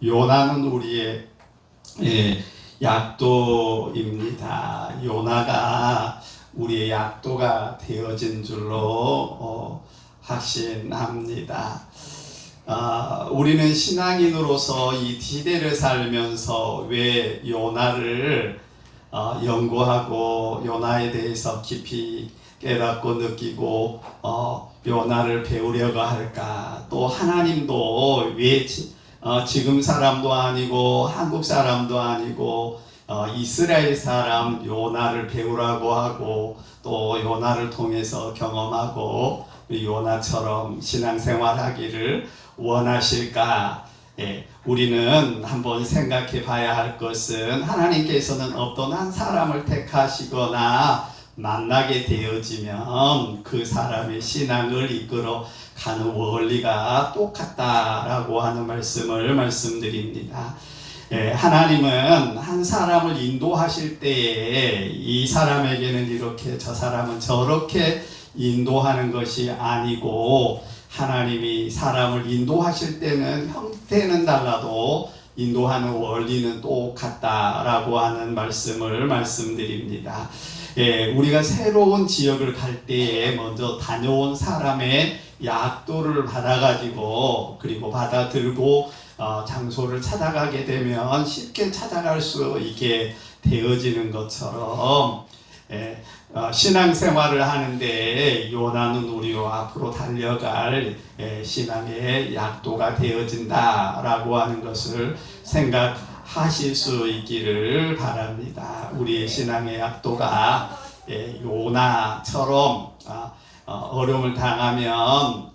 요나는 우리의 약도입니다. 요나가 우리의 약도가 되어진 줄로 확신합니다. 우리는 신앙인으로서 이 시대를 살면서 왜 요나를 연구하고 요나에 대해서 깊이 깨닫고 느끼고 요나를 배우려고 할까? 또 하나님도 왜 지금 사람도 아니고 한국 사람도 아니고 이스라엘 사람 요나를 배우라고 하고 또 요나를 통해서 경험하고 요나처럼 신앙생활하기를 원하실까? 우리는 한번 생각해 봐야 할 것은 하나님께서는 어떤 한 사람을 택하시거나 만나게 되어지면 그 사람의 신앙을 이끌어 가는 원리가 똑같다라고 하는 말씀을 말씀드립니다. 하나님은 한 사람을 인도하실 때에 이 사람에게는 이렇게 저 사람은 저렇게 인도하는 것이 아니고 하나님이 사람을 인도하실 때는 형태는 달라도 인도하는 원리는 똑같다라고 하는 말씀을 말씀드립니다. 우리가 새로운 지역을 갈 때에 먼저 다녀온 사람의 약도를 받아가지고 그리고 받아들고 장소를 찾아가게 되면 쉽게 찾아갈 수 있게 되어지는 것처럼 신앙생활을 하는데 요나는 우리와 앞으로 달려갈 신앙의 약도가 되어진다라고 하는 것을 생각하실 수 있기를 바랍니다. 우리의 신앙의 약도가 요나처럼 어려움을 당하면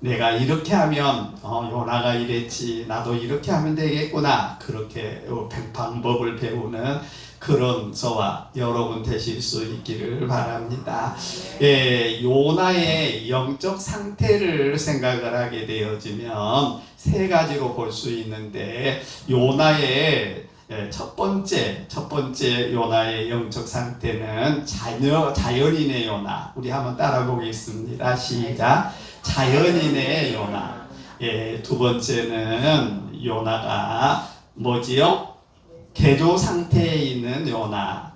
내가 이렇게 하면 요나가 이랬지 나도 이렇게 하면 되겠구나 그렇게 방법을 배우는 그런 저와 여러분 되실 수 있기를 바랍니다. 요나의 영적 상태를 생각을 하게 되어지면 세 가지로 볼 수 있는데 요나의 첫 번째 요나의 영적 상태는 자연인의 요나. 우리 한번 따라 보겠습니다. 시작. 자연인의 요나. 두 번째는 요나가 뭐지요? 개조 상태에 있는 요나.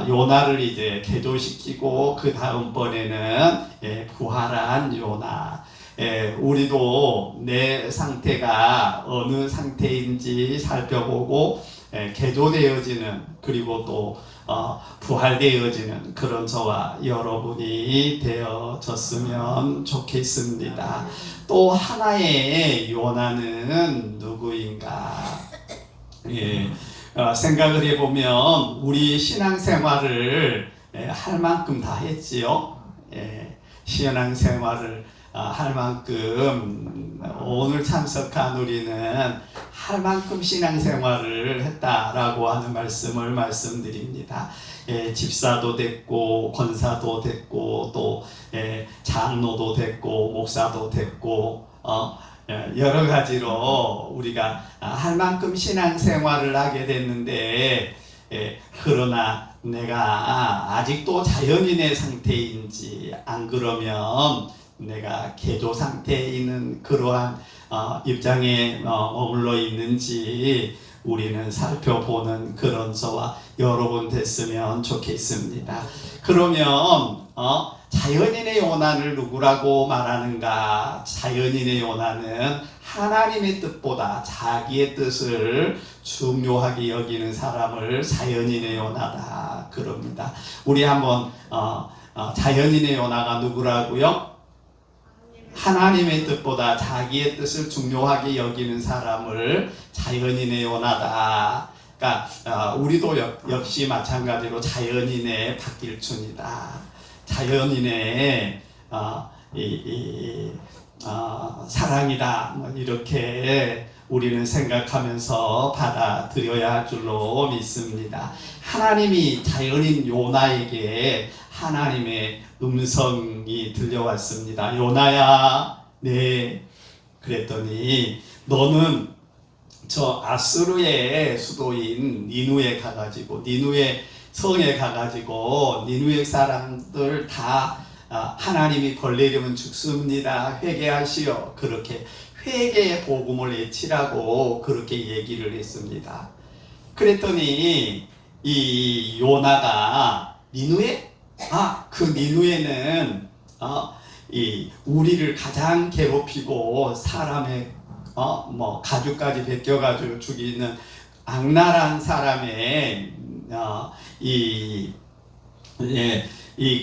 요나를 이제 개조시키고 그 다음번에는 부활한 요나. 우리도 내 상태가 어느 상태인지 살펴보고 개조되어지는 그리고 또 부활되어지는 그런 저와 여러분이 되어졌으면 좋겠습니다. 또 하나의 요나는 누구인가? 생각을 해보면 우리 신앙생활을 할 만큼 다 했지요. 신앙생활을 할 만큼 오늘 참석한 우리는 할 만큼 신앙생활을 했다라고 하는 말씀을 말씀드립니다. 집사도 됐고 권사도 됐고 또 장로도 됐고 목사도 됐고 여러 가지로 우리가 할 만큼 신앙생활을 하게 됐는데 그러나 내가 아직도 자연인의 상태인지 안 그러면 내가 개조 상태에 있는 그러한 입장에 머물러 있는지 우리는 살펴보는 그런 저와 여러분 됐으면 좋겠습니다. 그러면 자연인의 요나를 누구라고 말하는가? 자연인의 요나는 하나님의 뜻보다 자기의 뜻을 중요하게 여기는 사람을 자연인의 요나다 그럽니다. 우리 한번 자연인의 요나가 누구라고요? 하나님의 뜻보다 자기의 뜻을 중요하게 여기는 사람을 자연인의 요나다. 그러니까 우리도 역시 마찬가지로 자연인의 박길춘이다. 자연인의 사랑이다. 이렇게 우리는 생각하면서 받아들여야 할 줄로 믿습니다. 하나님이 자연인 요나에게 하나님의 음성이 들려왔습니다. 요나야, 네. 그랬더니 너는 저 아수르의 수도인 니누에 가가지고 니누의 성에 가가지고 니누의 사람들 다 하나님이 벌 내리면 죽습니다. 회개하시오. 그렇게 회개의 복음을 외치라고 그렇게 얘기를 했습니다. 그랬더니 이 요나가 니누에? 그 니누에는 이 우리를 가장 괴롭히고 사람의 뭐 가죽까지 벗겨가지고 죽이는 악랄한 사람의 이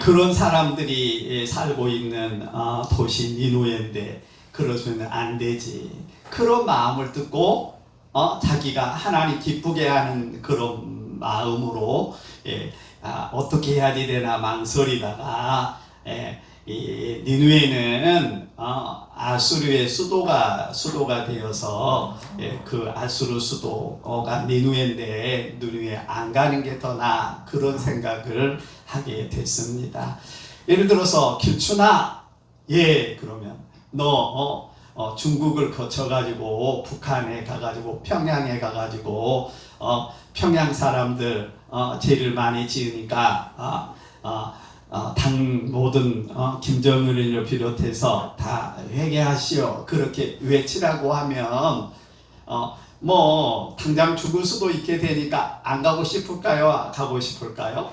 그런 사람들이 살고 있는 도시 니누에인데 그러면 안 되지. 그런 마음을 듣고 자기가 하나님 기쁘게 하는 그런 마음으로 어떻게 해야 되나 망설이다가 이 니누에는 아수르의 수도가 되어서 그 아수르 수도가 니누에인데 니누에 안 가는 게 더 나아 그런 생각을 하게 됐습니다. 예를 들어서 길춘아, 그러면 너 중국을 거쳐가지고 북한에 가가지고 평양에 가가지고 평양 사람들 죄를 많이 지으니까 당 모든 김정은을 비롯해서 다 회개하시오 그렇게 외치라고 하면 뭐 당장 죽을 수도 있게 되니까 안 가고 싶을까요? 가고 싶을까요?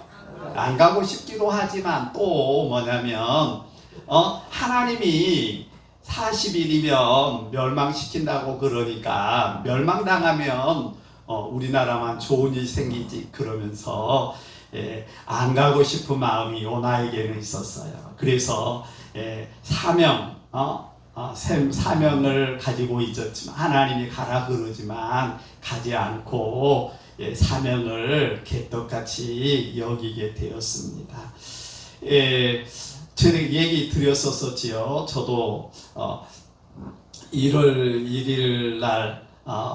안 가고 싶기도 하지만 또 뭐냐면 하나님이 40일이면 멸망시킨다고 그러니까 멸망당하면 우리나라만 좋은 일이 생기지 그러면서 안 가고 싶은 마음이 요나에게는 있었어요. 그래서 사명을 가지고 있었지만 하나님이 가라 그러지만 가지 않고 사명을 개떡같이 여기게 되었습니다. 제가 얘기 드렸었지요. 저도 1월 1일 날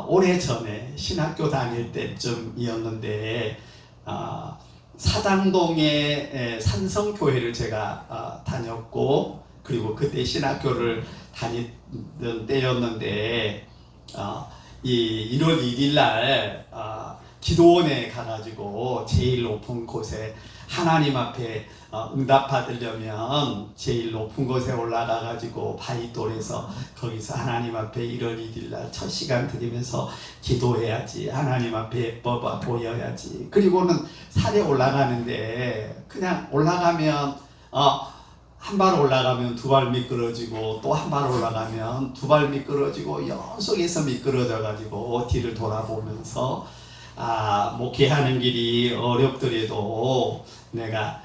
오래전에 신학교 다닐 때쯤이었는데 사당동의 산성교회를 제가 다녔고 그리고 그때 신학교를 다니던 때였는데 이 1월 1일 날 기도원에 가가지고 제일 높은 곳에 하나님 앞에 응답받으려면 제일 높은 곳에 올라가가지고 바위돌에서 거기서 하나님 앞에 1월 1일 날 첫 시간 드리면서 기도해야지. 하나님 앞에 보여야지. 그리고는 산에 올라가는데 그냥 올라가면 한 발 올라가면 두 발 미끄러지고 또 한 발 올라가면 두 발 미끄러지고 연속해서 미끄러져가지고 뒤를 돌아보면서 목회하는 길이 어렵더라도 내가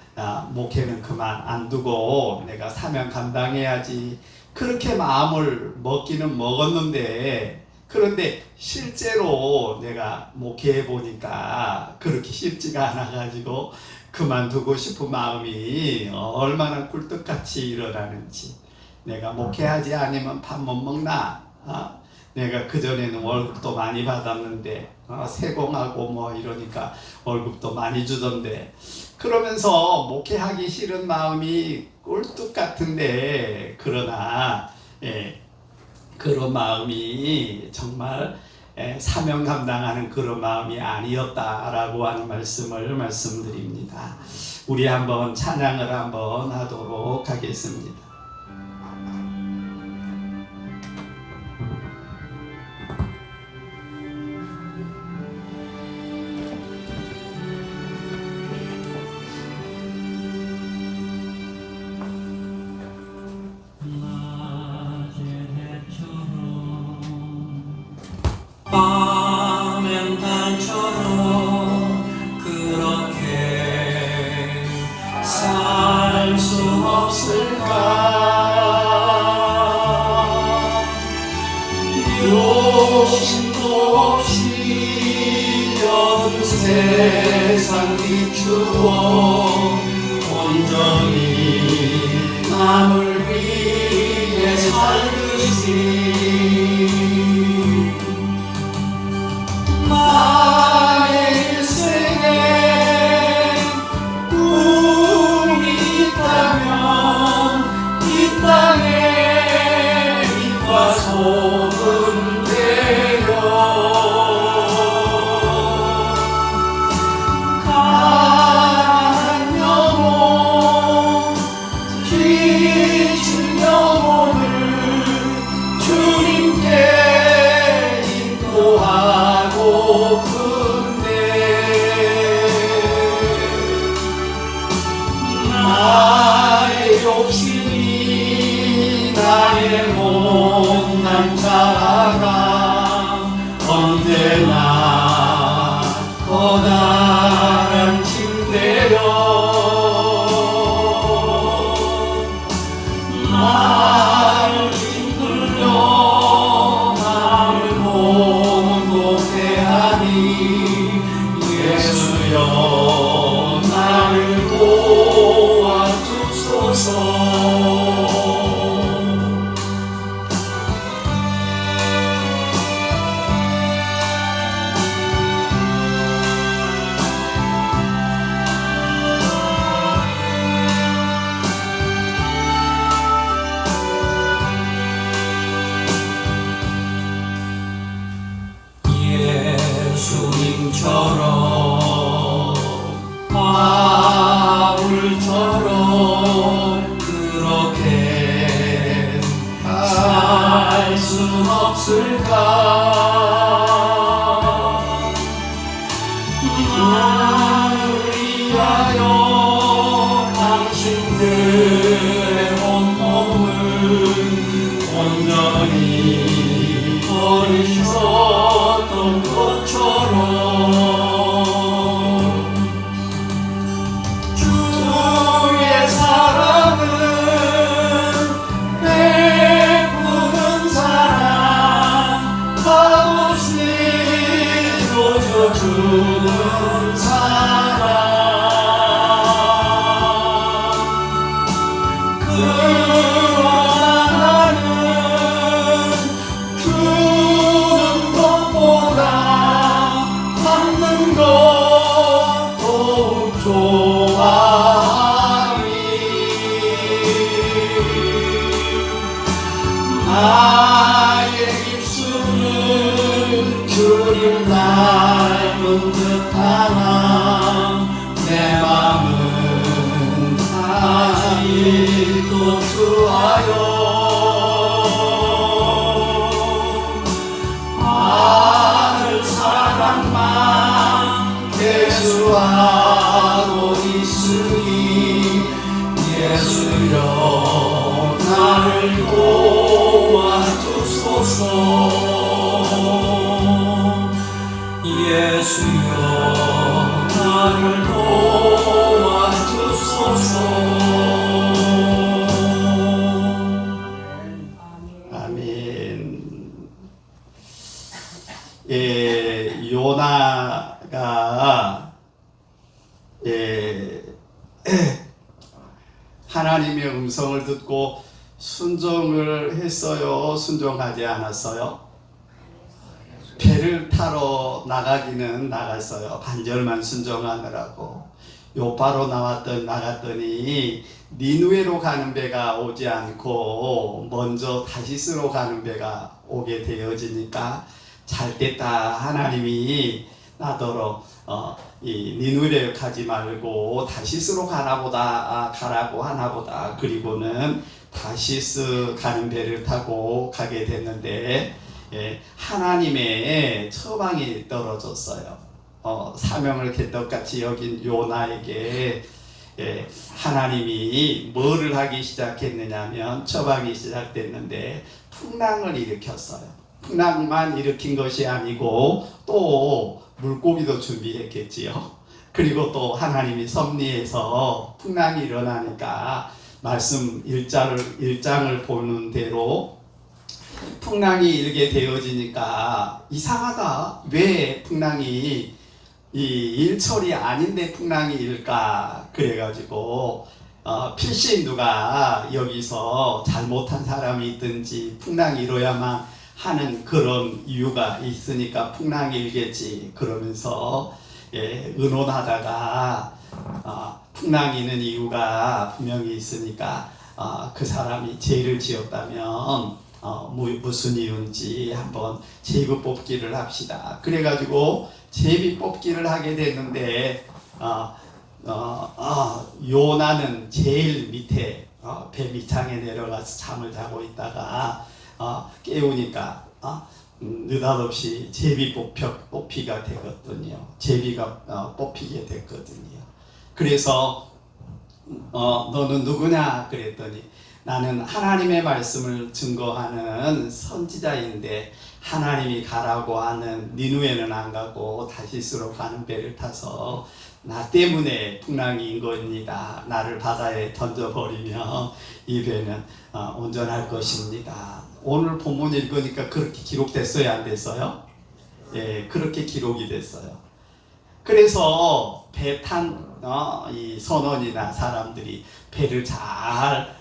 목회는 그만 안 두고 내가 사명 감당해야지 그렇게 마음을 먹기는 먹었는데 그런데 실제로 내가 목회해 보니까 그렇게 쉽지가 않아 가지고 그만두고 싶은 마음이 얼마나 굴뚝같이 일어나는지 내가 목회하지 않으면 밥 못 먹나 내가 그전에는 월급도 많이 받았는데 세공하고 뭐 이러니까 월급도 많이 주던데 그러면서 목회하기 싫은 마음이 꿀뚝 같은데 그러나 그런 마음이 정말 사명 감당하는 그런 마음이 아니었다라고 하는 말씀을 말씀드립니다. 우리 한번 찬양을 한번 하도록 하겠습니다. 밤엔 달처럼 그렇게 살 수 없을까 욕심도 없이 여느 세상 비추어 온전히 남을 위해 살듯이 나의 일생에 꿈이 있다면 이 땅에 빛과 소금 되려 가난한 영혼 지친 영혼을 주 언제나 커다란 힘되어 나를 이끌려 나를 공고해하니 예수여 나를 도와주소서. 예수님처럼 바울처럼 그렇게 살 순 없을까? 나를 위하여 당신들의 온몸을 온전히 버리셨던 것처럼 주의 사랑은 베푸는 사랑 값없이 조져주는 사랑 그러나 나는 주는 것보다 받는 것 더욱 좋아하니 나의 입술은 주를 닮은 듯하나 내 맘은 아직도 주하여 아들 사랑만 대수하고 있으니 예수여 나를 도와주소서. 예수여 나를 도와주소서. 아멘. 요나가 하나님의 음성을 듣고 순종을 했어요? 순종하지 않았어요? 배를 타러 나가기는 나갔어요. 반절만 순종하느라고. 요파로 나갔더니 니누에로 가는 배가 오지 않고 먼저 다시스로 가는 배가 오게 되어지니까 잘됐다. 하나님이 나더러 이 니누에 가지 말고 다시스로 가라고 하나보다. 그리고는 다시스 가는 배를 타고 가게 됐는데 하나님의 처방이 떨어졌어요. 사명을 개떡같이 여긴 요나에게 하나님이 뭐를 하기 시작했느냐면 처방이 시작됐는데 풍랑을 일으켰어요. 풍랑만 일으킨 것이 아니고 또 물고기도 준비했겠지요. 그리고 또 하나님이 섭리해서 풍랑이 일어나니까 말씀 1장을 보는 대로 풍랑이 일게 되어지니까 이상하다. 왜 풍랑이 이 일철이 아닌데 풍랑이 일까? 그래가지고 필시 누가 여기서 잘못한 사람이 있든지 풍랑이 일어야만 하는 그런 이유가 있으니까 풍랑이 일겠지. 그러면서 의논하다가 풍랑이 있는 이유가 분명히 있으니까 그 사람이 죄를 지었다면 무슨 이유인지 한번 제비 뽑기를 합시다. 그래가지고 제비 뽑기를 하게 됐는데 요나는 제일 밑에 배 밑창에 내려가서 잠을 자고 있다가 깨우니까 느닷없이 제비 뽑히가 되거든요. 제비가 뽑히게 됐거든요. 그래서 너는 누구냐 그랬더니 나는 하나님의 말씀을 증거하는 선지자인데 하나님이 가라고 하는 니누에는 안 가고 다시스로 가는 배를 타서 나 때문에 풍랑이 인 겁니다. 나를 바다에 던져버리면 이 배는 온전할 것입니다. 오늘 본문 읽으니까 그렇게 기록됐어요, 안 됐어요? 예, 그렇게 기록이 됐어요. 그래서 배 탄 이 선원이나 사람들이 배를 잘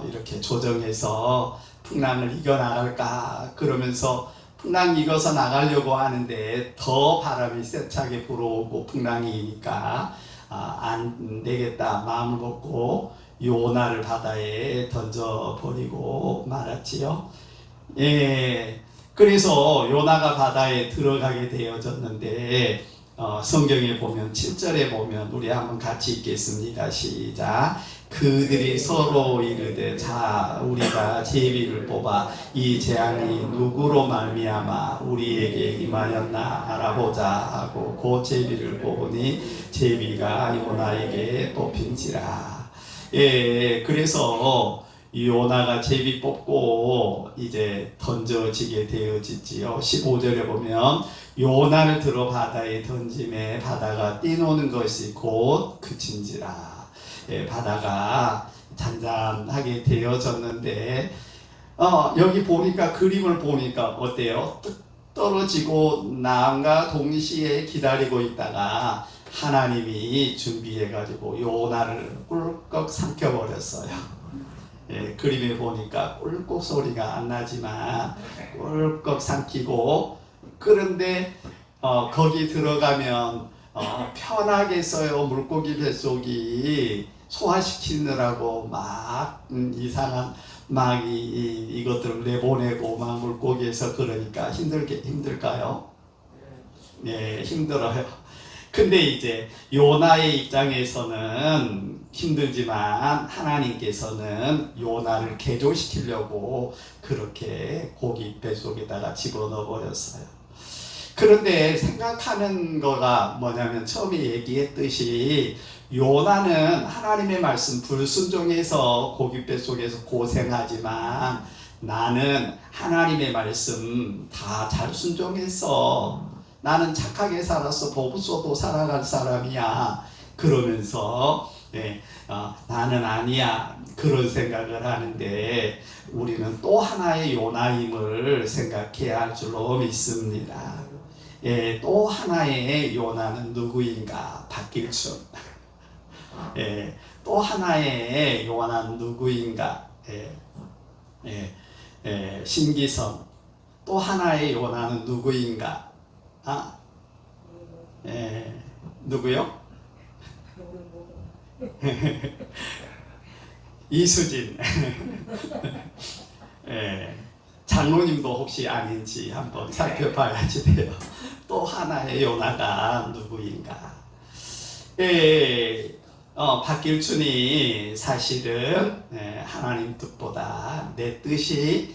이렇게 조정해서 풍랑을 이겨나갈까 그러면서 풍랑 이겨서 나가려고 하는데 더 바람이 세차게 불어오고 풍랑이니까 안 되겠다 마음을 먹고 요나를 바다에 던져버리고 말았지요. 예, 그래서 요나가 바다에 들어가게 되어졌는데 성경에 보면 7절에 보면 우리 한번 같이 읽겠습니다. 시작. 그들이 서로 이르되 자 우리가 제비를 뽑아 이 재앙이 누구로 말미암아 우리에게 임하였나 알아보자 하고 그 제비를 뽑으니 제비가 요나에게 뽑힌지라. 예, 그래서 요나가 제비 뽑고 이제 던져지게 되어지지요. 15절에 보면 요나를 들어 바다에 던짐에 바다가 뛰노는 것이 곧 그친지라. 예, 바다가 잔잔하게 되어졌는데 여기 보니까 그림을 보니까 어때요? 뚝 떨어지고 남과 동시에 기다리고 있다가 하나님이 준비해가지고 요나를 꿀꺽 삼켜버렸어요. 예, 그림에 보니까 꿀꺽 소리가 안 나지만 꿀꺽 삼키고 그런데 거기 들어가면 편하게 써요. 물고기 뱃속이 소화시키느라고 막 이상한 막 이것들을 내보내고 막 물고기에서 그러니까 힘들까요? 네, 힘들어요. 근데 이제 요나의 입장에서는 힘들지만 하나님께서는 요나를 개조시키려고 그렇게 고기 뱃속에다가 집어넣어 버렸어요. 그런데 생각하는 거가 뭐냐면 처음에 얘기했듯이 요나는 하나님의 말씀 불순종해서 고기 뱃속에서 고생하지만 나는 하나님의 말씀 다 잘 순종했어. 나는 착하게 살았어. 보부소도 살아갈 사람이야. 그러면서 나는 아니야. 그런 생각을 하는데 우리는 또 하나의 요나임을 생각해야 할 줄로 믿습니다. 예, 또 하나의 요나는 누구인가? 박길춘. 예, 또 하나의 요나는 누구인가? 신기성. 또 하나의 요나는 누구인가? 누구요? 이수진. 장로님도 혹시 아닌지 한번 살펴봐야지 돼요. 또 하나의 요나가 누구인가? 박길춘이 사실은 하나님 뜻보다 내 뜻이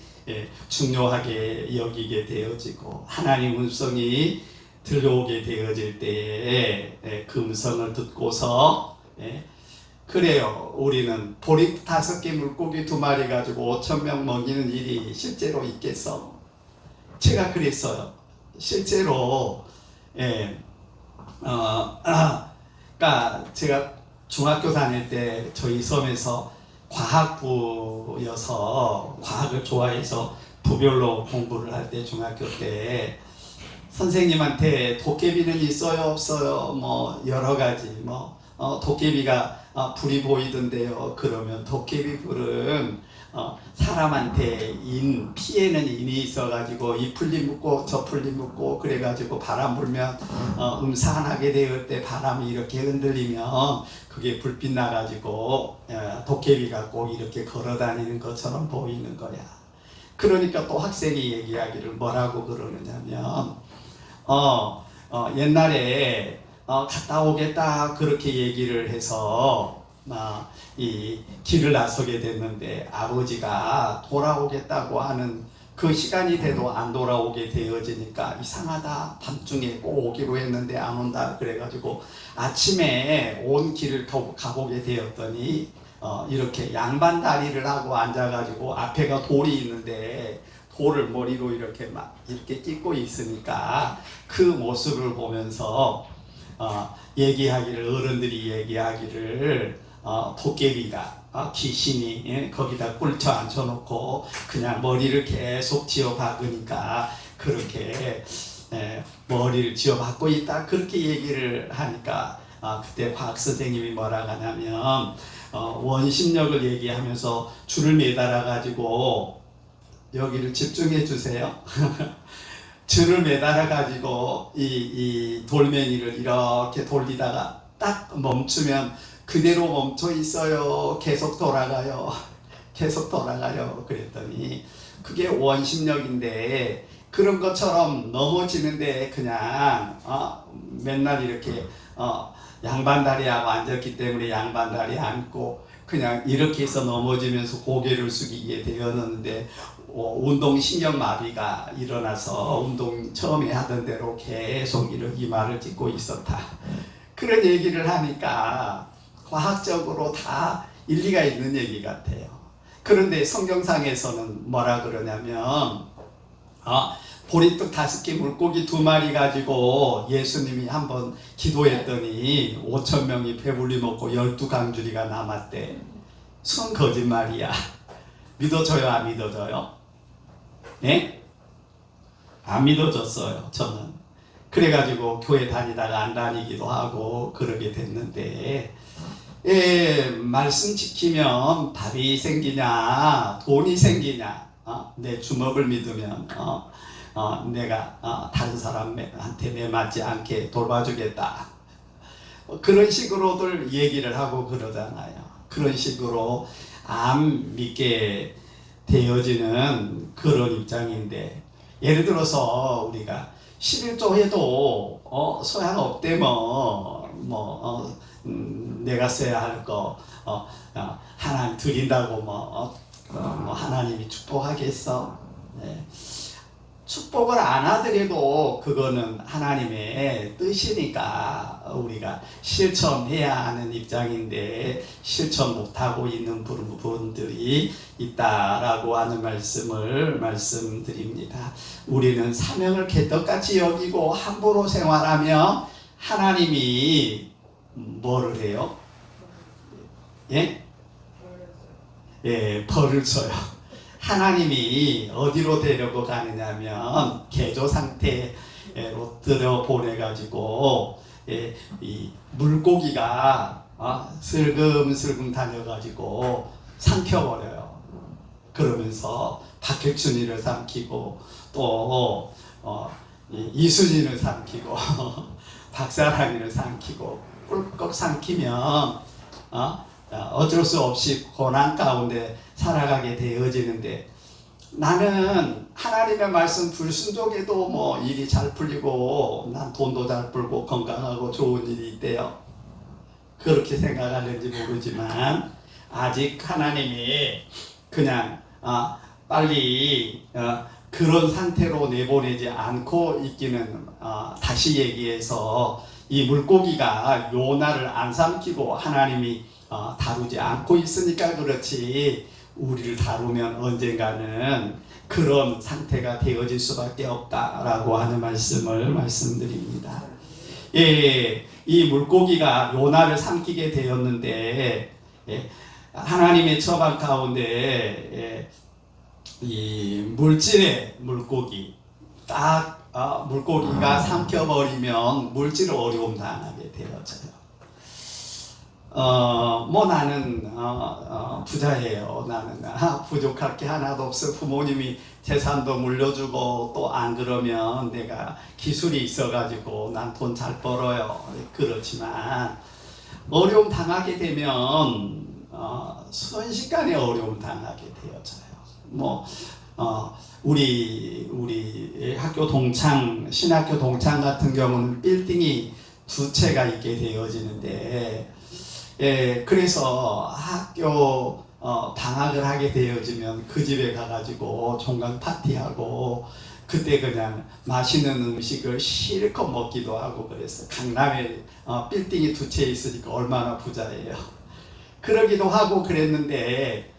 중요하게 여기게 되어지고 하나님 음성이 들려오게 되어질 때에 그 음성을 듣고서 그래요. 우리는 보리 5개 물고기 2마리 가지고 5,000명 먹이는 일이 실제로 있겠어? 제가 그랬어요. 실제로 그러니까 제가 중학교 다닐 때 저희 섬에서 과학부여서 과학을 좋아해서 부별로 공부를 할 때 중학교 때 선생님한테 도깨비는 있어요 없어요 뭐 여러 가지 도깨비가 불이 보이던데요. 그러면 도깨비 불은 사람한테 피해는 인이 있어가지고 이 풀리 묶고 저 풀리 묶고 그래가지고 바람 불면 음산하게 되을 때 바람이 이렇게 흔들리면 그게 불빛 나가지고 도깨비가 꼭 이렇게 걸어다니는 것처럼 보이는 거야. 그러니까 또 학생이 얘기하기를 뭐라고 그러느냐면 옛날에 갔다 오겠다 그렇게 얘기를 해서 이 길을 나서게 됐는데 아버지가 돌아오겠다고 하는 그 시간이 돼도 안 돌아오게 되어지니까 이상하다. 밤중에 꼭 오기로 했는데 안 온다. 그래가지고 아침에 온 길을 가보게 되었더니 이렇게 양반 다리를 하고 앉아가지고 앞에가 돌이 있는데 돌을 머리로 이렇게 막 이렇게 찢고 있으니까 그 모습을 보면서 얘기하기를 어른들이 얘기하기를 도깨비가 귀신이 거기다 꿀쳐 앉혀놓고 그냥 머리를 계속 지어 박으니까 그렇게 머리를 지어 박고 있다 그렇게 얘기를 하니까 그때 과학 선생님이 뭐라 하냐면 원심력을 얘기하면서 줄을 매달아 가지고 여기를 집중해 주세요. 줄을 매달아 가지고 이 돌멩이를 이렇게 돌리다가 딱 멈추면 그대로 멈춰 있어요. 계속 돌아가요. 계속 돌아가요. 그랬더니 그게 원심력인데 그런 것처럼 넘어지는데 그냥 맨날 이렇게 양반다리하고 앉았기 때문에 양반다리에 앉고 그냥 이렇게 해서 넘어지면서 고개를 숙이게 되었는데 운동신경마비가 일어나서 운동 처음에 하던 대로 계속 이렇게 이마를 찢고 있었다. 그런 얘기를 하니까 과학적으로 다 일리가 있는 얘기 같아요. 그런데 성경상에서는 뭐라 그러냐면 보리떡 5개 물고기 2마리 가지고 예수님이 한번 기도했더니 5,000명이 배불리 먹고 12강주리가 남았대. 순 거짓말이야. 믿어져요 안 믿어져요? 네? 안 믿어졌어요 저는. 그래가지고 교회 다니다가 안 다니기도 하고 그러게 됐는데 말씀 지키면 밥이 생기냐 돈이 생기냐 내 주먹을 믿으면 내가 다른 사람한테 매맞지 않게 돌봐주겠다 그런 식으로들 얘기를 하고 그러잖아요. 그런 식으로 안 믿게 되어지는 그런 입장인데 예를 들어서 우리가 11조 해도 소양없대며 내가 써야 할 거 하나님 드린다고 하나님이 축복하겠어. 네. 축복을 안 하더라도 그거는 하나님의 뜻이니까 우리가 실천해야 하는 입장인데 실천 못하고 있는 부분들이 있다라고 하는 말씀을 말씀드립니다. 우리는 사명을 개떡같이 여기고 함부로 생활하며 하나님이 뭐를 해요? 예? 예, 벌을 줘요. 하나님이 어디로 데려고 가느냐면 개조 상태로 들여보내가지고 이 물고기가 슬금슬금 다녀가지고 삼켜버려요. 그러면서 박혁춘이를 삼키고 또 이순신을 삼키고 박사랑이를 삼키고 꿀꺽 삼키면 어쩔 수 없이 고난 가운데 살아가게 되어지는데 나는 하나님의 말씀 불순종해도 일이 잘 풀리고 난 돈도 잘 벌고 건강하고 좋은 일이 있대요. 그렇게 생각하는지 모르지만 아직 하나님이 그냥 빨리 그런 상태로 내보내지 않고 있기는 다시 얘기해서 이 물고기가 요나를 안 삼키고 하나님이 다루지 않고 있으니까 그렇지 우리를 다루면 언젠가는 그런 상태가 되어질 수밖에 없다라고 하는 말씀을 말씀드립니다. 예, 이 물고기가 요나를 삼키게 되었는데 하나님의 처방 가운데 이 물질의 물고기 딱 물고기가 삼켜버리면 물질을 어려움 당하게 되어져요. 나는 부자예요. 나는 부족할 게 하나도 없어. 부모님이 재산도 물려주고 또 안 그러면 내가 기술이 있어가지고 난 돈 잘 벌어요. 그렇지만 어려움 당하게 되면 순식간에 어려움 당하게 되어져요. 우리 학교 동창, 신학교 동창 같은 경우는 빌딩이 2채가 있게 되어지는데 그래서 학교 방학을 하게 되어지면 그 집에 가가지고 종강 파티하고 그때 그냥 맛있는 음식을 실컷 먹기도 하고 그랬어요. 강남에 빌딩이 2채 있으니까 얼마나 부자예요. 그러기도 하고 그랬는데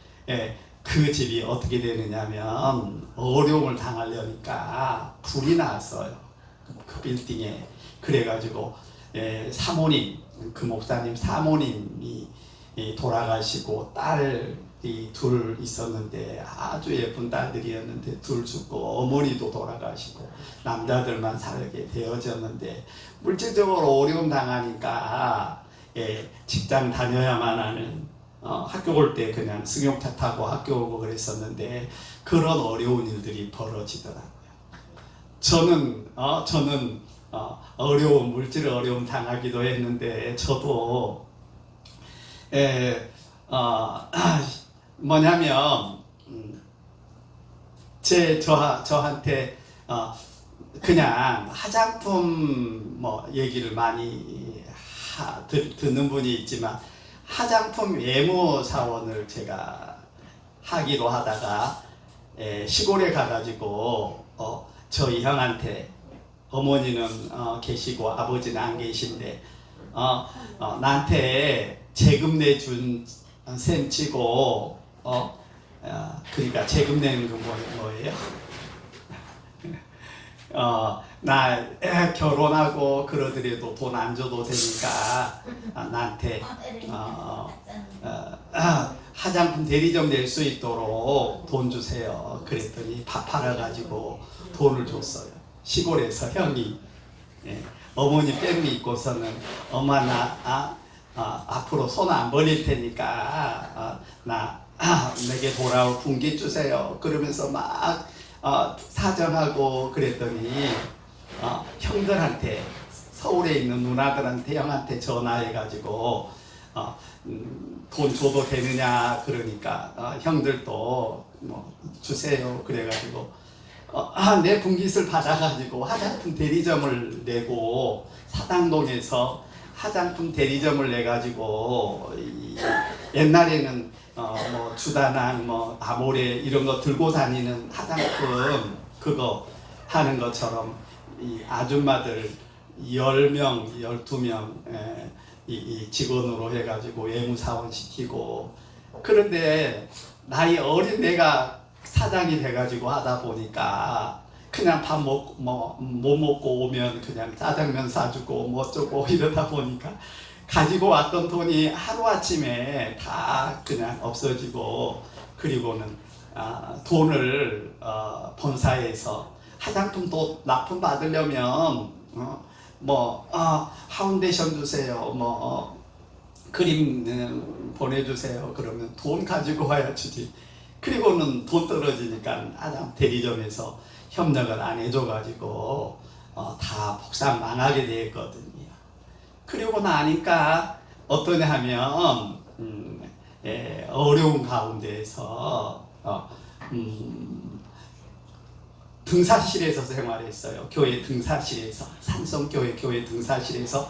그 집이 어떻게 되느냐면 어려움을 당하려니까 불이 났어요. 그 빌딩에. 그래가지고 사모님, 그 목사님 사모님이 돌아가시고 딸이 둘 있었는데 아주 예쁜 딸들이었는데 둘 죽고 어머니도 돌아가시고 남자들만 살게 되어졌는데 물질적으로 어려움 당하니까 직장 다녀야만 하는 학교 올 때 그냥 승용차 타고 학교 오고 그랬었는데 그런 어려운 일들이 벌어지더라고요. 저는 어려움, 물질 어려움 당하기도 했는데 저도 뭐냐면 저한테 그냥 화장품 뭐 얘기를 많이 듣는 분이 있지만 화장품 외모 사원을 제가 하기로 하다가 시골에 가가지고 저희 형한테 어머니는 계시고 아버지는 안 계신데 나한테 세금 내준 셈 치고 그러니까 세금 내는 거 뭐예요? 나 결혼하고 그러더라도 돈 안 줘도 되니까 나한테 화장품 대리점 낼 수 있도록 돈 주세요. 그랬더니 밥 팔아가지고 돈을 줬어요. 시골에서 형이 어머니 뺨이 있고서는 엄마 나 앞으로 손 안 벌릴 테니까 내게 돌아올 분기 주세요. 그러면서 막 사정하고 그랬더니 형들한테 서울에 있는 누나들한테 형한테 전화해가지고 돈 줘도 되느냐 그러니까 형들도 뭐 주세요 그래가지고 내 분깃을 받아가지고 화장품 대리점을 내고 사당동에서 화장품 대리점을 내가지고 옛날에는 뭐 주다낭 뭐 아모레 이런 거 들고 다니는 화장품 그거 하는 것처럼 이 아줌마들 10명, 12명 이 직원으로 해가지고 외무사원 시키고 그런데 나이 어린 내가 사장이 돼가지고 하다 보니까 그냥 밥 못 먹고 오면 그냥 짜장면 사주고 뭐 어쩌고 이러다 보니까 가지고 왔던 돈이 하루아침에 다 그냥 없어지고 그리고는 돈을 본사에서 화장품도 납품 받으려면 파운데이션 주세요 크림 보내주세요 그러면 돈 가지고 와야 주지 그리고는 돈 떨어지니까 대리점에서 협력을 안 해줘가지고 다 폭삭 망하게 되었거든요. 그리고 나니까 어떠냐 하면 어려운 가운데에서 등사실에서 생활했어요. 교회 등사실에서 산성교회 교회 등사실에서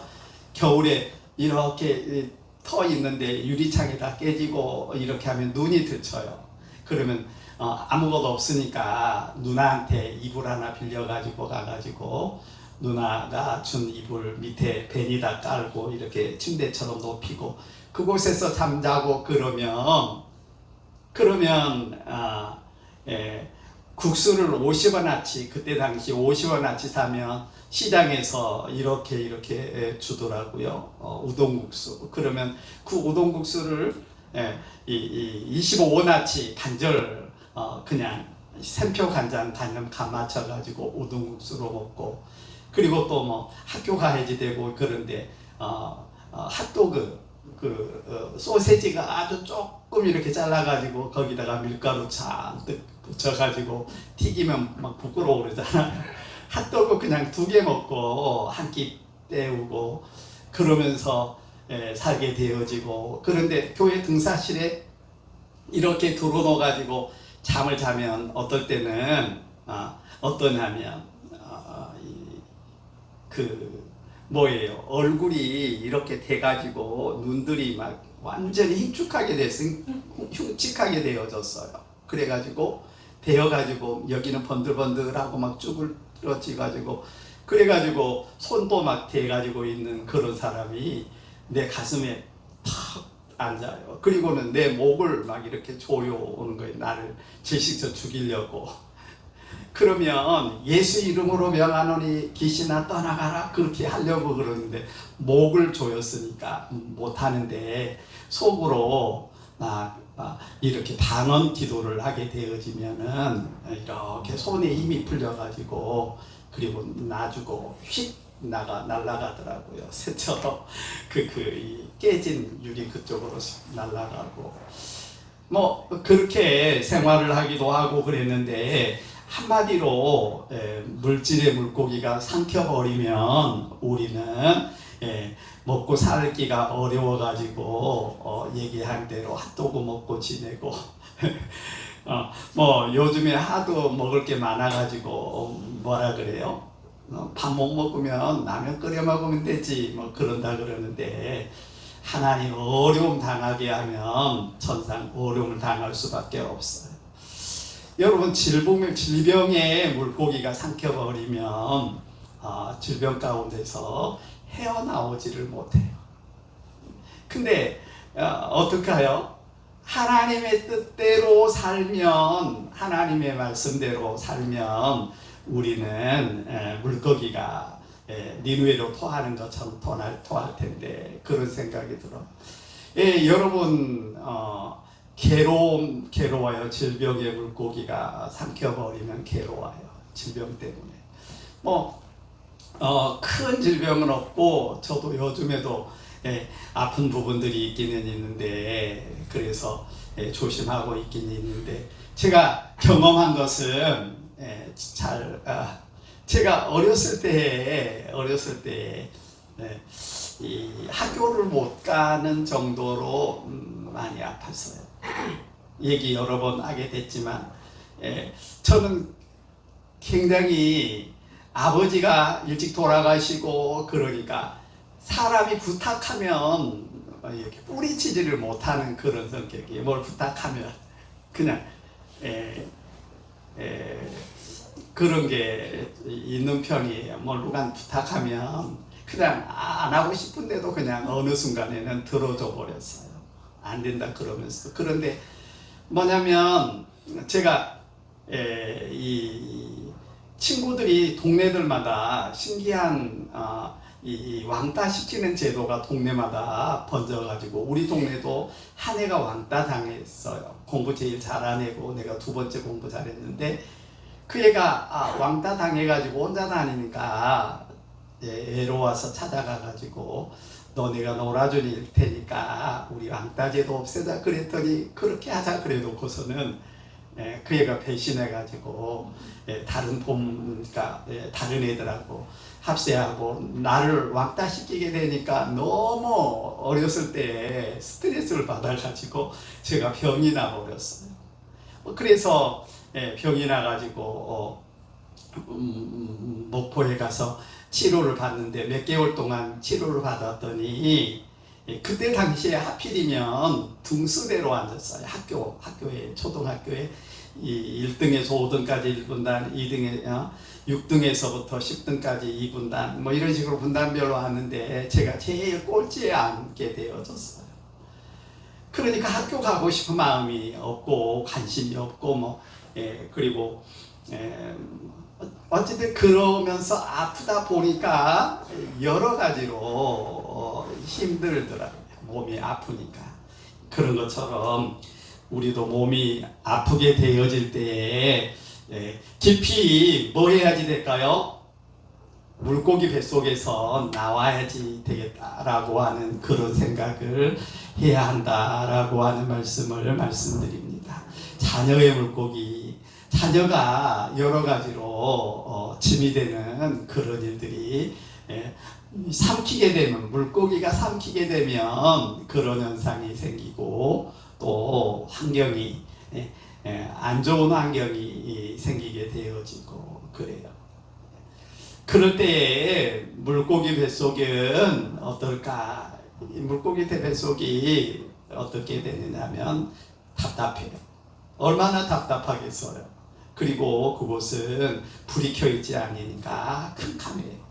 겨울에 이렇게 터 있는데 유리창에다 깨지고 이렇게 하면 눈이 들쳐요. 그러면 아무것도 없으니까 누나한테 이불 하나 빌려가지고 가가지고 누나가 준 이불 밑에 벤이다 깔고 이렇게 침대처럼 높이고 그곳에서 잠자고 그러면 국수를 50원어치 그때 당시 50원어치 사면 시장에서 이렇게 주더라고요. 우동국수. 그러면 그 우동국수를 25원어치 반절 그냥 샘표 간장 반점 간 맞춰가지고 우동국수로 먹고 그리고 또 뭐 학교 가야지 되고 그런데 핫도그 소세지가 아주 조금 이렇게 잘라가지고 거기다가 밀가루 잔뜩 붙여가지고 튀기면 막 부끄러워 그러잖아. 핫도그 그냥 2개 먹고 한 끼 때우고 그러면서 살게 되어지고 그런데 교회 등사실에 이렇게 들어놓아가지고 잠을 자면 어떨 때는 어떠냐면 얼굴이 이렇게 돼가지고 눈들이 막 완전히 흉측하게 되어졌어요. 그래가지고 여기는 번들번들하고 막 쭈그러지가지고 그래가지고 손도 막 대가지고 있는 그런 사람이 내 가슴에 팍 앉아요. 그리고는 내 목을 막 이렇게 조여오는 거예요. 나를 질식쳐 죽이려고. 그러면 예수 이름으로 명하노니 귀신아 떠나가라 그렇게 하려고 그러는데 목을 조였으니까 못하는데 속으로 이렇게 방언 기도를 하게 되어지면은 이렇게 손에 힘이 풀려가지고 그리고 놔주고 휙 날아가더라고요. 새처럼 이 깨진 유리 그쪽으로 날아가고 뭐 그렇게 생활을 하기도 하고 그랬는데 한마디로 물질의 물고기가 삼켜버리면 우리는 먹고 살기가 어려워가지고 얘기한 대로 핫도그 먹고 지내고 뭐 요즘에 하도 먹을 게 많아가지고 뭐라 그래요? 밥 못 먹으면 라면 끓여 먹으면 되지 뭐 그런다 그러는데 하나님 어려움 당하게 하면 천상 어려움을 당할 수밖에 없어요. 여러분 질병의 물고기가 삼켜버리면 질병 가운데서 헤어나오지를 못해요. 근데 어떡해요? 하나님의 뜻대로 살면 하나님의 말씀대로 살면 우리는 물고기가 니누에로 토하는 것처럼 토할 텐데 그런 생각이 들어. 여러분 괴로워요. 질병의 물고기가 삼켜버리면 괴로워요. 질병 때문에. 큰 질병은 없고 저도 요즘에도 아픈 부분들이 있기는 있는데 그래서 조심하고 있긴 있는데 제가 경험한 것은 제가 어렸을 때 이 학교를 못 가는 정도로 많이 아팠어요. 얘기 여러 번 하게 됐지만 저는 굉장히 아버지가 일찍 돌아가시고 그러니까 사람이 부탁하면 이렇게 뿌리치지를 못하는 그런 성격이에요. 뭘 부탁하면 그냥 그런 게 있는 편이에요. 뭘 누가 부탁하면 그냥 안 하고 싶은데도 그냥 어느 순간에는 들어줘 버렸어요. 안 된다 그러면서. 그런데 뭐냐면 제가 이 친구들이 동네들마다 신기한 이 왕따 시키는 제도가 동네마다 번져가지고 우리 동네도 한 애가 왕따 당했어요. 공부 제일 잘한 애고 내가 두 번째 공부 잘했는데 그 애가 왕따 당해가지고 혼자 다니니까 애로워서 찾아가가지고 너네가 놀아줄 테니까 우리 왕따제도 없애자 그랬더니 그렇게 하자 그래놓고서는 그 애가 배신해가지고 다른 다른 애들하고 합세하고 나를 왕따시키게 되니까 너무 어렸을 때 스트레스를 받아가지고 제가 병이 나버렸어요. 그래서 병이 나가지고 목포에 가서 치료를 받는데 몇 개월 동안 치료를 받았더니 그때 당시에 하필이면 등수대로 앉았어요. 학교에 초등학교에 이 1등에서 5등까지 1분단, 6등에서부터 10등까지 2분단 뭐 이런 식으로 분단별로 왔는데 제가 제일 꼴찌에 앉게 되어졌어요. 그러니까 학교 가고 싶은 마음이 없고 관심이 없고 그리고 어쨌든 그러면서 아프다 보니까 여러 가지로 힘들더라고요. 몸이 아프니까. 그런 것처럼 우리도 몸이 아프게 되어질 때에 깊이 뭐 해야지 될까요? 물고기 뱃속에서 나와야지 되겠다라고 하는 그런 생각을 해야 한다라고 하는 말씀을 말씀드립니다. 자녀의 물고기, 자녀가 여러 가지로 짐이 되는 그런 일들이 삼키게 되면, 물고기가 삼키게 되면 그런 현상이 생기고 또 환경이 안 좋은 환경이 생기게 되어지고 그래요. 그럴 때에 물고기 뱃속은 어떨까? 물고기 뱃속이 어떻게 되느냐면 답답해요. 얼마나 답답하겠어요. 그리고 그곳은 불이 켜 있지 않으니까 캄캄해요.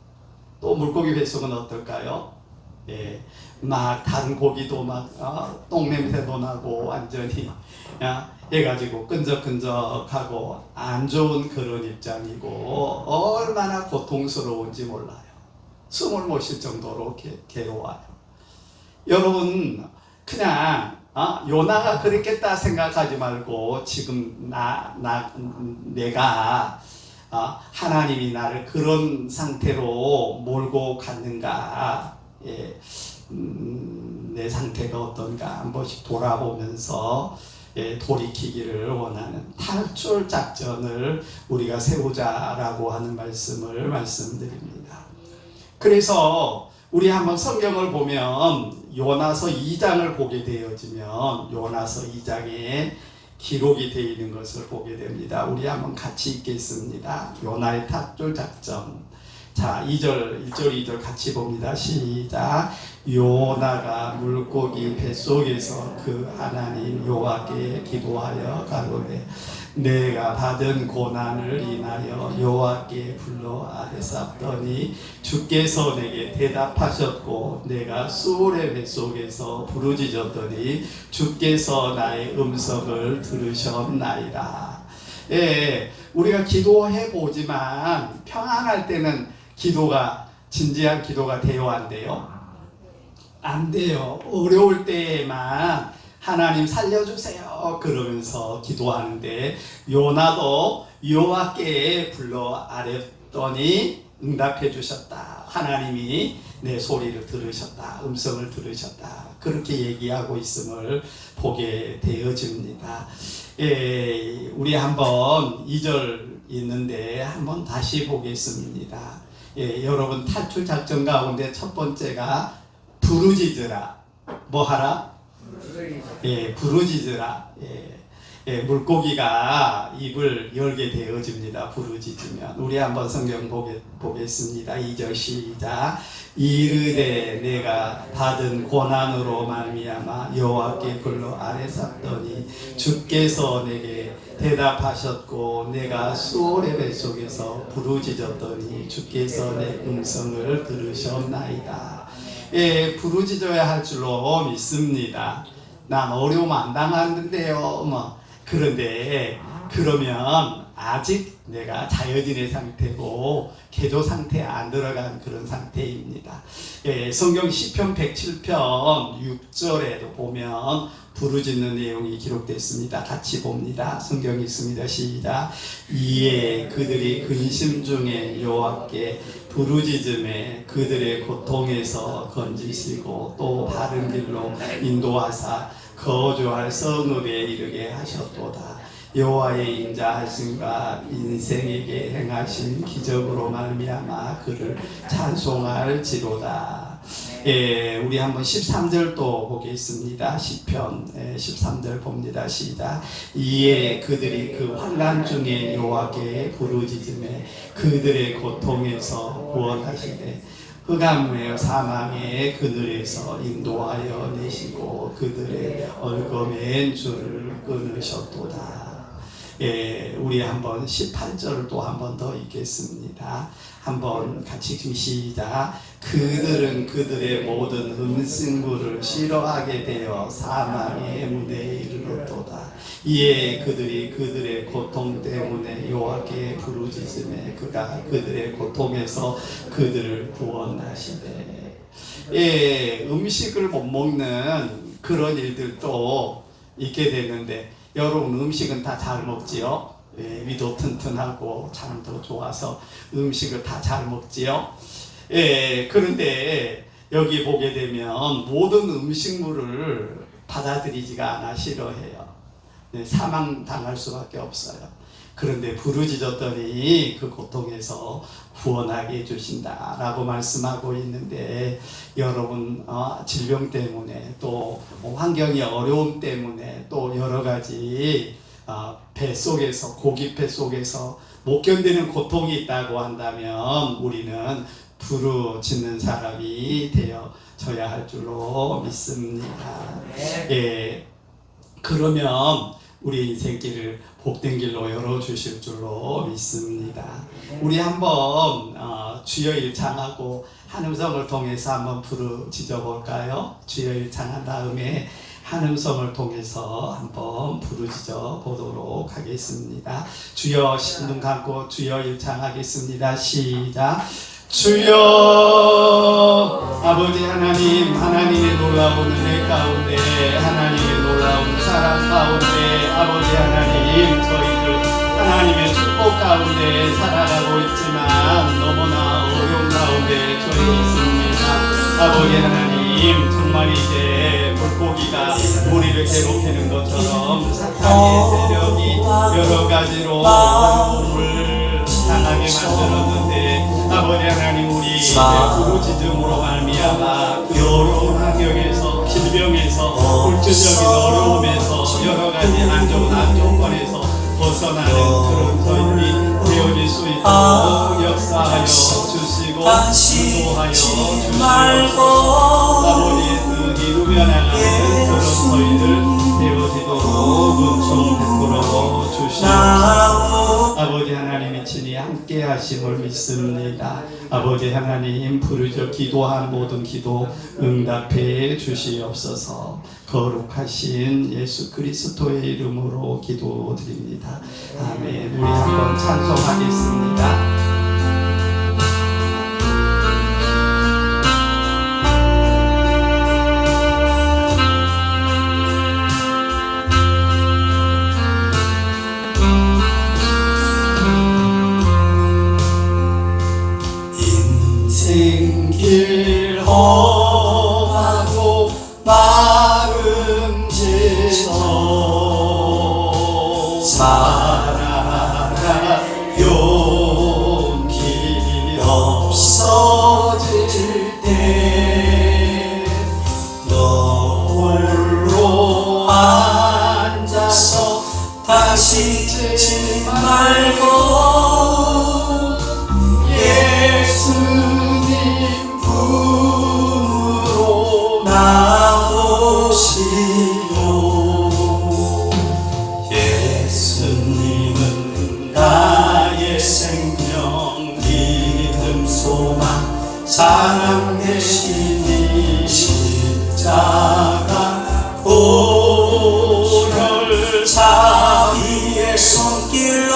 또 물고기 뱃속은 어떨까요? 예, 막 다른 고기도 막 똥냄새도 나고 완전히 해가지고 끈적끈적하고 안 좋은 그런 입장이고 얼마나 고통스러운지 몰라요. 숨을 못 쉴 정도로 괴로워요. 여러분 그냥 요나가 그랬겠다 생각하지 말고 지금 내가 하나님이 나를 그런 상태로 몰고 갔는가, 예, 내 상태가 어떤가 한 번씩 돌아보면서 돌이키기를 원하는 탈출 작전을 우리가 세우자라고 하는 말씀을 말씀드립니다. 그래서 우리 한번 성경을 보면 요나서 2장을 보게 되어지면 요나서 2장에 기록이 되어 있는 것을 보게 됩니다. 우리 한번 같이 읽겠습니다. 요나의 탈출 작전. 자, 1절 2절 같이 봅니다. 시작. 요나가 물고기 뱃속에서 그 하나님 여호와께 기도하여 가로되 내가 받은 고난을 인하여 여호와께 불러 아뢰쌌더니 주께서 내게 대답하셨고 내가 수울의 뱃속에서 부르짖었더니 주께서 나의 음성을 들으셨나이다. 예, 우리가 기도해 보지만 평안할 때는 기도가 진지한 기도가 돼요, 안 돼요? 안 돼요. 어려울 때에만 하나님 살려주세요 그러면서 기도하는데 요나도 여호와께 불러 아뢰었더니 응답해 주셨다. 하나님이 내 소리를 들으셨다. 음성을 들으셨다. 그렇게 얘기하고 있음을 보게 되어집니다. 우리 한번 2절 있는데 한번 다시 보겠습니다. 여러분 탈출 작전 가운데 첫 번째가 부르짖으라. 뭐 하라? 부르짖으라. 물고기가 입을 열게 되어집니다. 부르짖으면. 우리 한번 성경 보겠습니다. 2절 시작. 이르되 내가 받은 고난으로 말미암아 여호와께 불러 아뢰쌌더니 주께서 내게 대답하셨고 내가 수올의 뱃속에서 부르짖었더니 주께서 내 음성을 들으셨나이다. 부르짖어야 할 줄로 믿습니다. 난 어려움 안 당하는데요. 그런데 그러면 아직 내가 자연인의 상태고 개조 상태에 안 들어간 그런 상태입니다. 성경 시편 107편 6절에도 보면 부르짖는 내용이 기록됐습니다. 같이 봅니다. 성경 읽습니다. 시작. 이에 그들이 근심 중에 여호와께 부르짖음에 그들의 고통에서 건지시고 또 바른 길로 인도하사 거주할 성읍에 이르게 하셨도다. 여호와의 인자하심과 인생에게 행하신 기적으로 말미암아 그를 찬송할지로다. 우리 한번 13절도 보겠습니다. 시편 13절 봅니다. 시작. 이에 그들이 그 환난 중에 여호와께 부르짖음에 그들의 고통에서 구원하시되 흑암의 사망의 그늘에서 인도하여 내시고 그들의 얼거맨 줄을 끊으셨도다. 우리 한번 18절을 또 한 번 더 읽겠습니다. 한번 같이 시작. 그들은 그들의 모든 음식물을 싫어하게 되어 사망의 문에 이르렀도다. 이에 그들이 그들의 고통 때문에 여호와께 부르짖음에 그가 그들의 고통에서 그들을 구원하시되. 음식을 못 먹는 그런 일들도 있게 되는데 여러분 음식은 다 잘 먹지요? 위도 튼튼하고 잠도 좋아서 음식을 다 잘 먹지요? 그런데 여기 보게 되면 모든 음식물을 받아들이지가 않아 싫어해요. 사망 당할 수밖에 없어요. 그런데 부르짖었더니 그 고통에서 구원하게 해주신다라고 말씀하고 있는데 여러분 질병 때문에 또 환경이 어려움 때문에 또 여러 가지 뱃속에서 고기 뱃속에서 못 견디는 고통이 있다고 한다면 우리는 부르짖는 사람이 되어져야 할 줄로 믿습니다. 그러면 우리 인생길을 복된 길로 열어주실 줄로 믿습니다. 우리 한번 주여 일창하고 한음성을 통해서 한번 부르짖어 볼까요? 주여 일창한 다음에 한음성을 통해서 한번 부르짖어 보도록 하겠습니다. 주여, 눈 감고 주여 일창하겠습니다. 시작. 주여, 아버지 하나님, 하나님의 놀라운 은혜 가운데, 하나님의 놀라운 사랑 가운데, 아버지 하나님, 저희들 하나님의 축복 가운데 살아가고 있지만 너무나 어려운 가운데 저희 있습니다. 아버지 하나님, 정말 이제 물고기가 우리를 괴롭히는 것처럼 사탄의 세력이 여러 가지로 어려움을 당하게 만들었는데, 아버지 하나님, 우리 이제 부르짖음으로 말미암아 그 어려운 환경에서, 질병에서, 물질적인 어려움에서, 여러 가지 안 좋은 악조건에서 벗어나는 그런 저희들이 되어질 수 있도록 역사하여 주시고 인도하여 주시옵소서. 아버지의 뜻 이루어나가는 그런 저희들 되어지도록 은총 베풀어 주시옵소서. 아버지 하나님이 친히 함께 하심을 믿습니다. 아버지 하나님, 부르짖어 기도한 모든 기도 응답해 주시옵소서. 거룩하신 예수 그리스도의 이름으로 기도드립니다. 아멘. 우리 한번 찬송하겠습니다. 인생길 험하고 마음 지쳐 살아갈 용기 없어질 때 너 홀로 앉아서 다시 지 말고 예수님 품으로 나오시오. 예수님은 나의 생명, 믿음, 소망, 사랑 되시니 십자가 보혈 자비의 손길로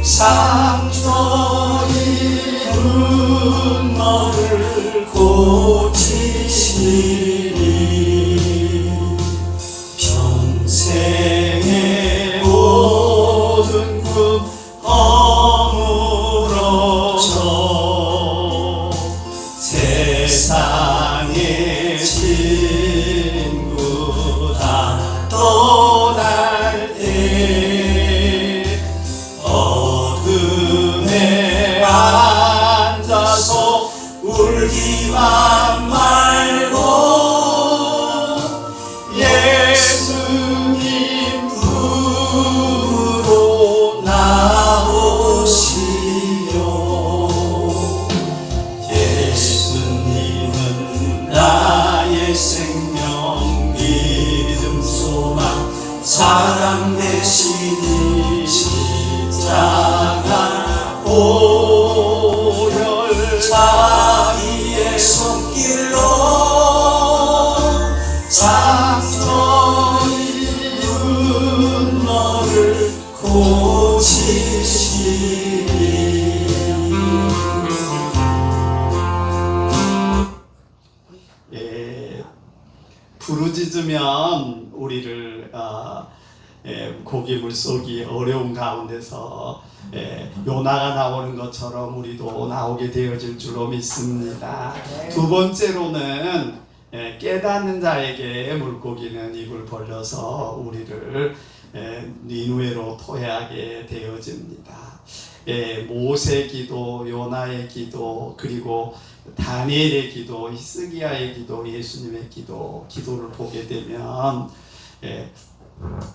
상처 입은 너를 고치시니 평생의 모든 꿈 허물어져 세상의 친구 다 떠날 때 어둠에 앉아서 울기만 말고 예수님 품으로 나오시오. 예수님은 나의 생명, 믿음, 소망, 사랑 되시니 십자가 보혈 자비의 손길로 상처 입은 너를 고치시니. 예, 부르짖으면 우리를 고기 물속이 어려운 가운데서 요나가 나오는 것처럼 우리도 나오게 되어질 줄로 믿습니다. 두 번째로는 깨닫는 자에게 물고기는 입을 벌려서 우리를 니누에로 토해하게 되어집니다. 모세 기도, 요나의 기도, 그리고 다니엘의 기도, 히스기야의 기도, 예수님의 기도를 보게 되면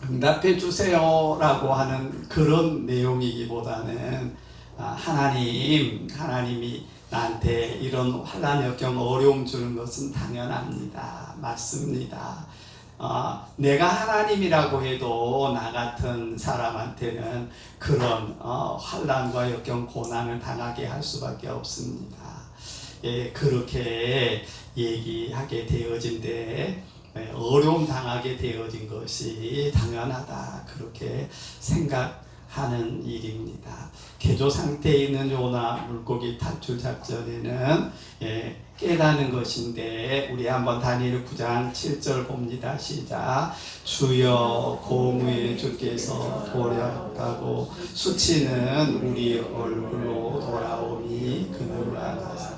응답해 주세요라고 하는 그런 내용이기보다는 하나님이 나한테 이런 환난 역경 어려움 주는 것은 당연합니다. 맞습니다. 내가 하나님이라고 해도 나 같은 사람한테는 그런 환난과 역경 고난을 당하게 할 수밖에 없습니다. 예, 그렇게 얘기하게 되어진데 어려움 당하게 되어진 것이 당연하다 그렇게 생각하는 일입니다. 개조 상태에 있는 요나 물고기 탈출 작전에는 깨닫는 것인데 우리 한번 다니엘 9장 7절 봅니다. 시작. 주여 고무의 주께서 도략하고 수치는 우리 얼굴로 돌아오니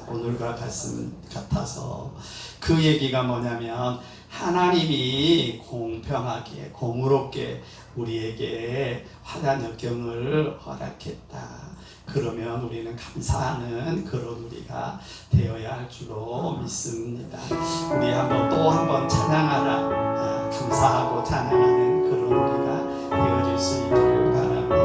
오늘과 같아서 그 얘기가 뭐냐면 하나님이 공평하게 공의롭게 우리에게 환난 역경을 허락했다. 그러면 우리는 감사하는 그런 우리가 되어야 할 줄로 믿습니다. 우리 또 한번 찬양하라. 감사하고 찬양하는 그런 우리가 되어질 수 있기를 바랍니다.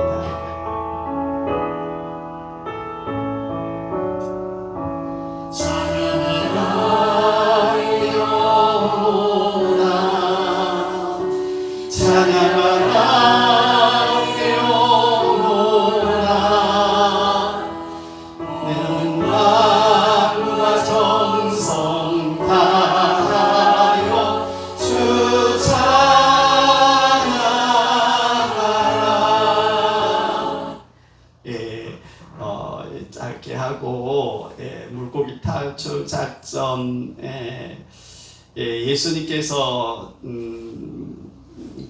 짧게 하고 물고기 탈출 작전에 예수님께서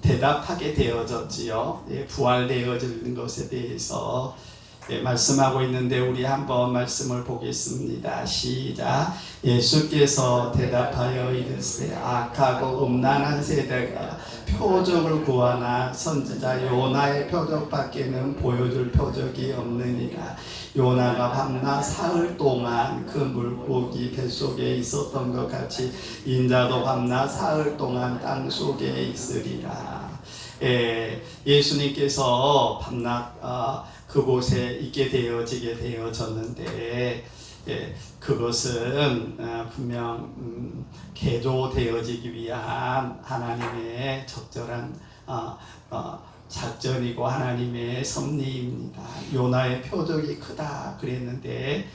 대답하게 되어졌지요. 부활되어지는 것에 대해서 말씀하고 있는데 우리 한번 말씀을 보겠습니다. 시작. 예수께서 대답하여 이르시되 악하고 음란한 세대가 표적을 구하나 선지자 요나의 표적밖에는 보여줄 표적이 없느니라. 요나가 밤낮 사흘 동안 그 물고기 뱃속에 있었던 것 같이 인자도 밤낮 사흘 동안 땅 속에 있으리라. 예수님께서 밤낮 그곳에 있게 되어졌는데 그것은 분명 개조되어지기 위한 하나님의 적절한 작전이고 하나님의 섭리입니다. 요나의 표적이 크다 그랬는데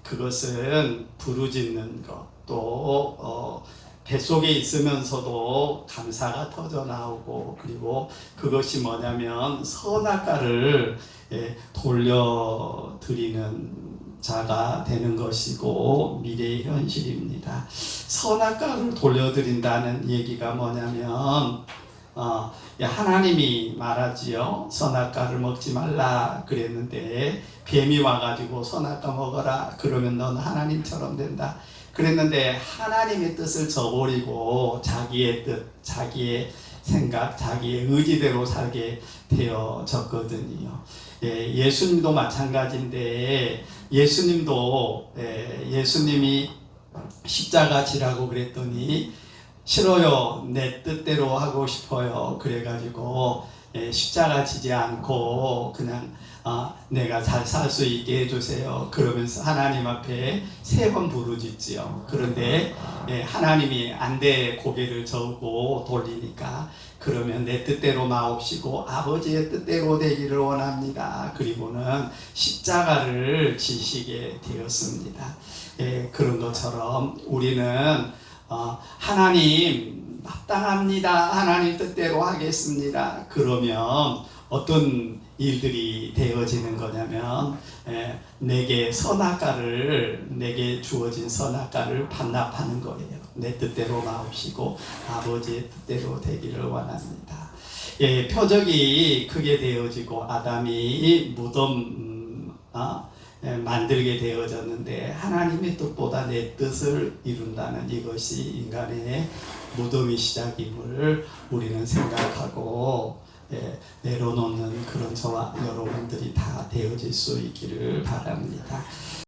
그것은 부르짖는 것 또 뱃속에 있으면서도 감사가 터져 나오고 그리고 그것이 뭐냐면 선악과를 돌려드리는 자가 되는 것이고 미래의 현실입니다. 선악과를 돌려드린다는 얘기가 뭐냐면 하나님이 말하지요. 선악과를 먹지 말라 그랬는데 뱀이 와가지고 선악과 먹어라 그러면 넌 하나님처럼 된다 그랬는데 하나님의 뜻을 저버리고 자기의 뜻, 자기의 생각, 자기의 의지대로 살게 되어졌거든요. 예수님도 마찬가지인데 예수님이 십자가 지라고 그랬더니 싫어요. 내 뜻대로 하고 싶어요. 그래가지고 십자가 지지 않고 그냥 내가 잘 살 수 있게 해주세요. 그러면서 하나님 앞에 3번 부르짖지요. 그런데 하나님이 안 돼 고개를 저고 돌리니까 그러면 내 뜻대로 마옵시고 아버지의 뜻대로 되기를 원합니다. 그리고는 십자가를 지시게 되었습니다. 그런 것처럼 우리는 하나님 합당합니다. 하나님 뜻대로 하겠습니다. 그러면 어떤 일들이 되어지는 거냐면 내게 주어진 선악과를 반납하는 거예요. 내 뜻대로 마옵시고 아버지의 뜻대로 되기를 원합니다. 표적이 크게 되어지고 아담이 무덤 만들게 되어졌는데 하나님의 뜻보다 내 뜻을 이룬다는 이것이 인간의 무덤의 시작임을 우리는 생각하고 내려놓는 그런 저와 여러분들이 다 되어질 수 있기를 바랍니다.